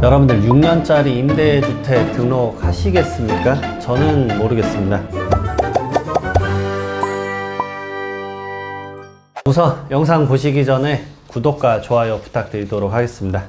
여러분들 6년짜리 임대주택 등록하시겠습니까? 저는 모르겠습니다. 우선 영상 보시기 전에 구독과 좋아요 부탁드리도록 하겠습니다.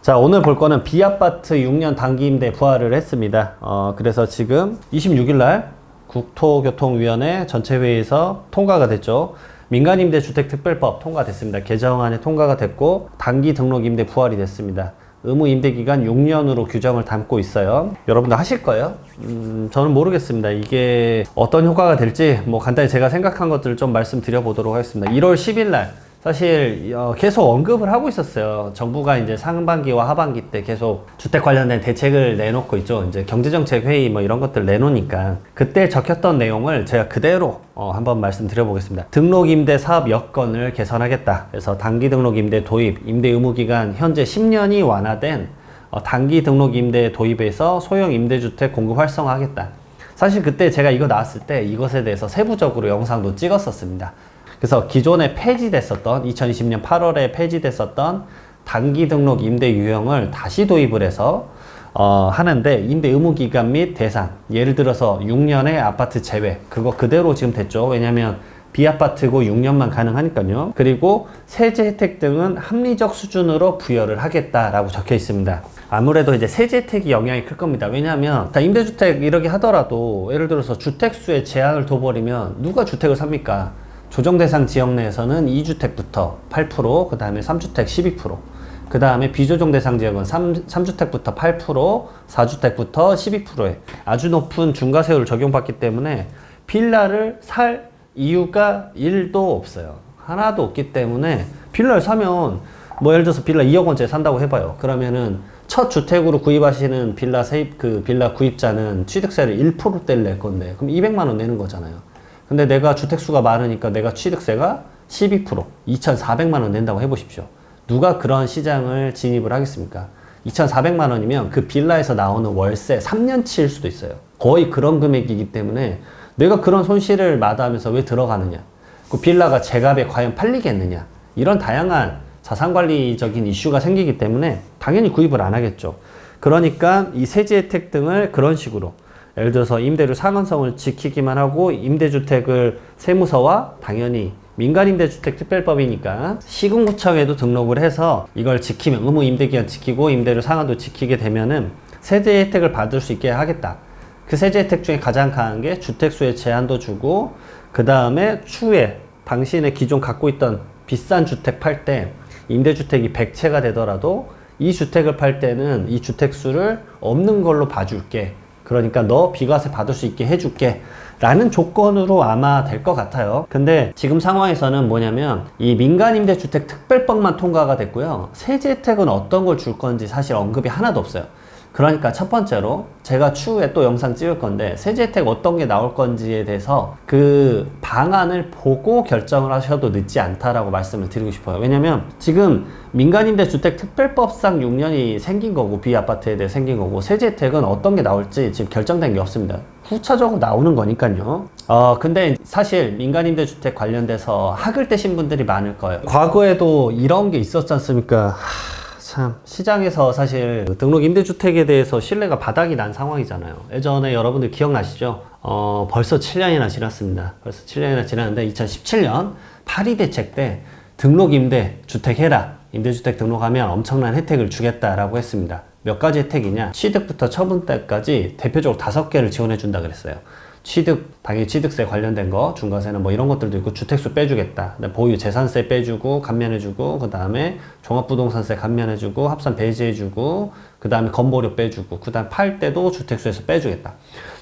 자, 오늘 볼 거는 B아파트 6년 단기임대 부활을 했습니다. 그래서 지금 26일날 국토교통위원회 전체회의에서 통과가 됐죠. 민간임대주택특별법 통과됐습니다. 개정안이 통과가 됐고 단기 등록임대 부활이 됐습니다. 의무 임대기간 6년으로 규정을 담고 있어요. 여러분들 하실 거예요? 저는 모르겠습니다. 이게 어떤 효과가 될지 간단히 제가 생각한 것들을 좀 말씀드려 보도록 하겠습니다. 1월 10일 날 사실 계속 언급을 하고 있었어요. 정부가 이제 상반기와 하반기 때 계속 주택 관련된 대책을 내놓고 있죠. 이제 경제정책 회의 이런 것들 내놓으니까 그때 적혔던 내용을 제가 그대로 한번 말씀드려 보겠습니다. 등록임대 사업 여건을 개선하겠다. 그래서 단기 등록임대 도입, 임대 의무 기간 현재 10년이 완화된 단기 등록임대 도입에서 소형 임대주택 공급 활성화하겠다. 사실 그때 제가 이거 나왔을 때 이것에 대해서 세부적으로 영상도 찍었었습니다. 그래서 기존에 폐지됐었던 2020년 8월에 폐지됐었던 단기 등록 임대 유형을 다시 도입을 해서 하는데 임대 의무 기간 및 대상, 예를 들어서 6년의 아파트 제외, 그거 그대로 지금 됐죠. 왜냐면 B아파트고 6년만 가능하니까요. 그리고 세제 혜택 등은 합리적 수준으로 부여를 하겠다라고 적혀 있습니다. 아무래도 이제 세제 혜택이 영향이 클 겁니다. 왜냐하면 임대주택 이렇게 하더라도 예를 들어서 주택수에 제한을 둬버리면 누가 주택을 삽니까? 조정대상 지역 내에서는 2주택부터 8%, 그 다음에 3주택 12%, 그 다음에 비조정대상 지역은 3주택부터 8%, 4주택부터 12%에 아주 높은 중과세율을 적용받기 때문에 빌라를 살 이유가 1도 없어요. 하나도 없기 때문에 빌라를 사면 예를 들어서 빌라 2억 원짜리 산다고 해봐요. 그러면은 첫 주택으로 구입하시는 빌라 빌라 구입자는 취득세를 1%대를 낼 건데 그럼 200만 원 내는 거잖아요. 근데 내가 주택수가 많으니까 내가 취득세가 12%, 2,400만 원 낸다고 해보십시오. 누가 그런 시장을 진입을 하겠습니까? 2,400만 원이면 그 빌라에서 나오는 월세 3년치일 수도 있어요. 거의 그런 금액이기 때문에 내가 그런 손실을 마다하면서 왜 들어가느냐? 그 빌라가 제값에 과연 팔리겠느냐? 이런 다양한 자산관리적인 이슈가 생기기 때문에 당연히 구입을 안 하겠죠. 그러니까 이 세제 혜택 등을 그런 식으로 예를 들어서 임대료 상한선을 지키기만 하고 임대주택을 세무서와 당연히 민간임대주택 특별법이니까 시군구청에도 등록을 해서 이걸 지키면 의무 임대기간 지키고 임대료 상한도 지키게 되면은 세제 혜택을 받을 수 있게 하겠다. 그 세제 혜택 중에 가장 강한 게 주택수의 제한도 주고 그 다음에 추후에 당신의 기존 갖고 있던 비싼 주택 팔 때 임대주택이 100채가 되더라도 이 주택을 팔 때는 이 주택수를 없는 걸로 봐줄게. 그러니까 너 비과세 받을 수 있게 해줄게 라는 조건으로 아마 될 것 같아요. 근데 지금 상황에서는 뭐냐면 이 민간임대주택 특별법만 통과가 됐고요. 세제 혜택은 어떤 걸 줄 건지 사실 언급이 하나도 없어요. 그러니까 첫 번째로 제가 추후에 또 영상 찍을 건데 세제 혜택 어떤 게 나올 건지에 대해서 그 방안을 보고 결정을 하셔도 늦지 않다라고 말씀을 드리고 싶어요. 왜냐면 지금 민간임대주택 특별법상 6년이 생긴 거고 B아파트에 대해 생긴 거고 세제 혜택은 어떤 게 나올지 지금 결정된 게 없습니다. 후차적으로 나오는 거니까요. 근데 사실 민간임대주택 관련돼서 학을 떼신 분들이 많을 거예요. 과거에도 이런 게 있었지 않습니까? 참 시장에서 사실 등록 임대주택에 대해서 신뢰가 바닥이 난 상황이잖아요. 예전에 여러분들 기억나시죠? 벌써 7년이나 지났습니다. 벌써 7년이나 지났는데 2017년 파리 대책 때 등록 임대 주택 해라. 임대주택 등록하면 엄청난 혜택을 주겠다라고 했습니다. 몇 가지 혜택이냐? 취득부터 처분 때까지 대표적으로 5개를 지원해 준다 그랬어요. 취득, 당연히 취득세 관련된 거, 중과세는 이런 것들도 있고, 주택수 빼주겠다. 보유 재산세 빼주고, 감면해주고, 그 다음에 종합부동산세 감면해주고, 합산 배제해주고, 그 다음에 건보료 빼주고, 그 다음 팔 때도 주택수에서 빼주겠다.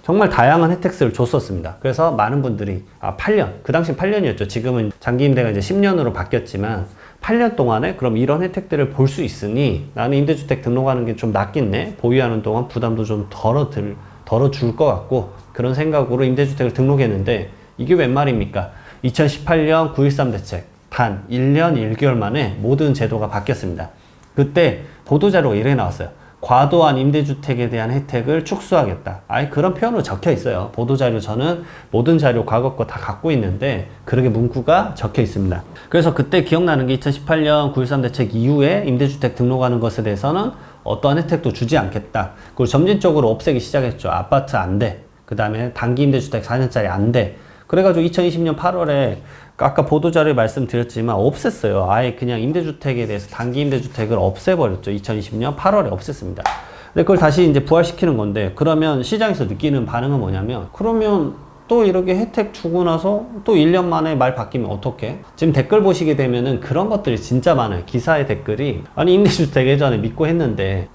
정말 다양한 혜택을 줬었습니다. 그래서 많은 분들이, 8년, 그 당시 8년이었죠. 지금은 장기임대가 이제 10년으로 바뀌었지만, 8년 동안에 그럼 이런 혜택들을 볼 수 있으니, 나는 임대주택 등록하는 게 좀 낫겠네. 보유하는 동안 부담도 좀 덜어줄 것 같고, 그런 생각으로 임대주택을 등록했는데 이게 웬 말입니까? 2018년 9.13 대책 단 1년 1개월 만에 모든 제도가 바뀌었습니다. 그때 보도자료가 이렇게 나왔어요. 과도한 임대주택에 대한 혜택을 축소하겠다. 그런 표현으로 적혀 있어요. 보도자료 저는 모든 자료 과거 거 다 갖고 있는데 그렇게 문구가 적혀 있습니다. 그래서 그때 기억나는 게 2018년 9.13 대책 이후에 임대주택 등록하는 것에 대해서는 어떠한 혜택도 주지 않겠다. 그리고 점진적으로 없애기 시작했죠. 아파트 안 돼. 그 다음에 단기 임대주택 4년짜리 안 돼. 그래가지고 2020년 8월에 아까 보도자료에 말씀드렸지만 없앴어요. 아예 그냥 임대주택에 대해서 단기 임대주택을 없애버렸죠. 2020년 8월에 없앴습니다. 근데 그걸 다시 이제 부활시키는 건데, 그러면 시장에서 느끼는 반응은 뭐냐면, 그러면 또 이렇게 혜택 주고 나서 또 1년 만에 말 바뀌면 어떡해? 지금 댓글 보시게 되면은 그런 것들이 진짜 많아요. 기사의 댓글이, 아니 임대주택 예전에 믿고 했는데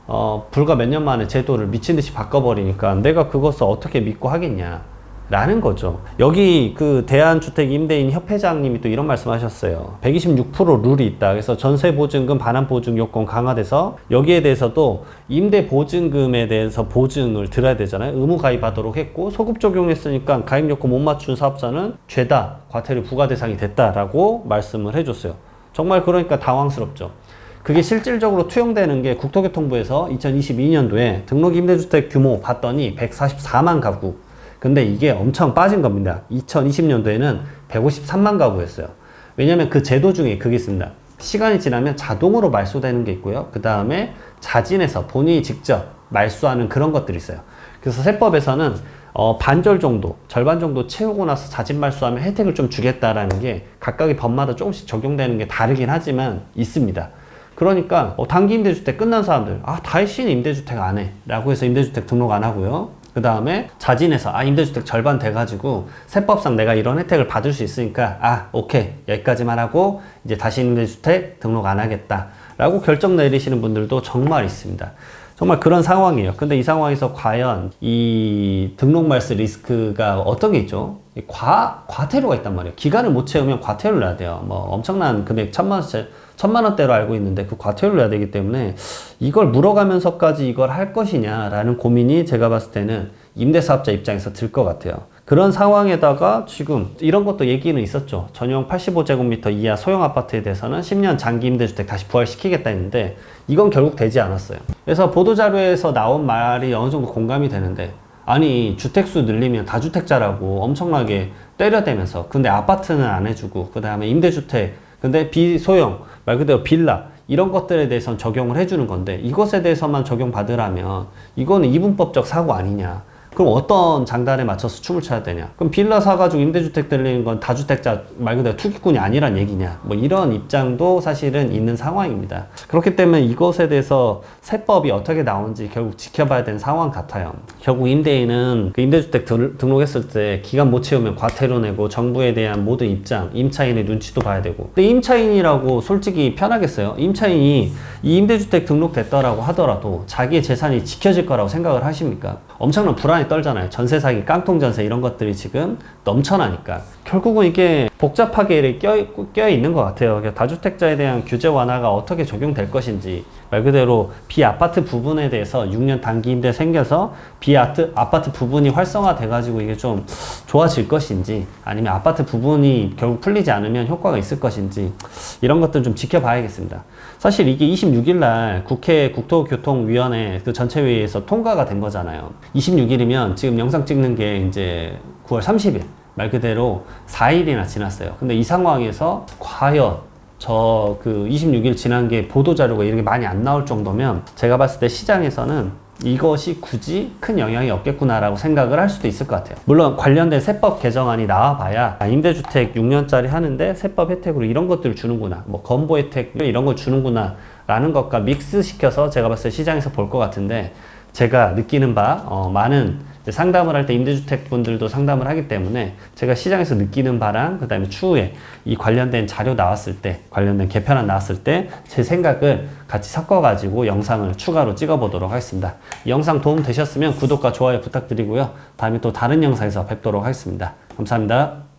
불과 몇 년 만에 제도를 미친듯이 바꿔버리니까 내가 그것을 어떻게 믿고 하겠냐 라는 거죠. 여기 그 대한주택임대인협회장님이 또 이런 말씀 하셨어요. 126% 룰이 있다. 그래서 전세보증금 반환보증 요건 강화돼서 여기에 대해서도 임대보증금에 대해서 보증을 들어야 되잖아요. 의무 가입하도록 했고, 소급 적용했으니까 가입 요건 못 맞춘 사업자는 죄다 과태료 부과 대상이 됐다라고 말씀을 해줬어요. 정말 그러니까 당황스럽죠. 그게 실질적으로 투영되는 게 국토교통부에서 2022년도에 등록 임대주택 규모 봤더니 144만 가구. 근데 이게 엄청 빠진 겁니다. 2020년도에는 153만 가구였어요. 왜냐면 그 제도 중에 그게 있습니다. 시간이 지나면 자동으로 말소되는 게 있고요. 그 다음에 자진해서 본인이 직접 말소하는 그런 것들이 있어요. 그래서 세법에서는 반절 정도, 절반 정도 채우고 나서 자진 말소하면 혜택을 좀 주겠다라는 게 각각의 법마다 조금씩 적용되는 게 다르긴 하지만 있습니다. 그러니까 단기 임대주택 끝난 사람들, 다시는 임대주택 안 해 라고 해서 임대주택 등록 안 하고요. 그 다음에 자진해서 임대주택 절반 돼가지고 세법상 내가 이런 혜택을 받을 수 있으니까 오케이 여기까지만 하고 이제 다시 임대주택 등록 안 하겠다 라고 결정 내리시는 분들도 정말 있습니다. 정말 그런 상황이에요. 근데 이 상황에서 과연 이 등록 말소 리스크가 어떤 게 있죠? 과태료가 있단 말이에요. 기간을 못 채우면 과태료를 내야 돼요. 뭐 엄청난 금액 1,000만 원대로 알고 있는데 그 과태료를 내야 되기 때문에 이걸 물어가면서까지 이걸 할 것이냐라는 고민이 제가 봤을 때는 임대사업자 입장에서 들 것 같아요. 그런 상황에다가 지금 이런 것도 얘기는 있었죠. 전용 85제곱미터 이하 소형 아파트에 대해서는 10년 장기 임대주택 다시 부활시키겠다 했는데 이건 결국 되지 않았어요. 그래서 보도자료에서 나온 말이 어느 정도 공감이 되는데, 아니 주택수 늘리면 다주택자라고 엄청나게 때려대면서, 근데 아파트는 안 해주고, 그 다음에 임대주택, 근데 비소형 말 그대로 빌라 이런 것들에 대해서는 적용을 해주는 건데, 이것에 대해서만 적용받으라면 이거는 이분법적 사고 아니냐. 그럼 어떤 장단에 맞춰서 춤을 춰야 되냐? 그럼 빌라 사가지고 임대주택 들리는 건 다주택자 말 그대로 투기꾼이 아니란 얘기냐? 뭐 이런 입장도 사실은 있는 상황입니다. 그렇기 때문에 이것에 대해서 세법이 어떻게 나오는지 결국 지켜봐야 되는 상황 같아요. 결국 임대인은 그 임대주택 등록했을 때 기간 못 채우면 과태료 내고 정부에 대한 모든 입장, 임차인의 눈치도 봐야 되고. 근데 임차인이라고 솔직히 편하겠어요? 임차인이 이 임대주택 등록됐다라고 하더라도 자기의 재산이 지켜질 거라고 생각을 하십니까? 엄청난 불안이 떨잖아요. 전세 사기, 깡통 전세 이런 것들이 지금 넘쳐나니까. 결국은 이게 복잡하게 껴 있는 것 같아요. 다주택자에 대한 규제 완화가 어떻게 적용될 것인지, 말 그대로 비아파트 부분에 대해서 6년 단기 임대 생겨서 아파트 부분이 활성화돼 가지고 이게 좀 좋아질 것인지, 아니면 아파트 부분이 결국 풀리지 않으면 효과가 있을 것인지, 이런 것들 좀 지켜봐야겠습니다. 사실 이게 26일 날 국회 국토교통위원회 그 전체회의에서 통과가 된 거잖아요. 26일이면 지금 영상 찍는 게 이제 9월 30일 말 그대로 4일이나 지났어요. 근데 이 상황에서 과연 그 26일 지난 게 보도자료가 이렇게 많이 안 나올 정도면 제가 봤을 때 시장에서는 이것이 굳이 큰 영향이 없겠구나라고 생각을 할 수도 있을 것 같아요. 물론 관련된 세법 개정안이 나와봐야 임대주택 6년짜리 하는데 세법 혜택으로 이런 것들을 주는구나, 뭐 건보 혜택 이런 걸 주는구나 라는 것과 믹스시켜서 제가 봤을 때 시장에서 볼 것 같은데, 제가 느끼는 바 많은 상담을 할 때 임대주택 분들도 상담을 하기 때문에 제가 시장에서 느끼는 바랑 그 다음에 추후에 이 관련된 자료 나왔을 때, 관련된 개편안 나왔을 때 제 생각을 같이 섞어가지고 영상을 추가로 찍어보도록 하겠습니다. 이 영상 도움 되셨으면 구독과 좋아요 부탁드리고요. 다음에 또 다른 영상에서 뵙도록 하겠습니다. 감사합니다.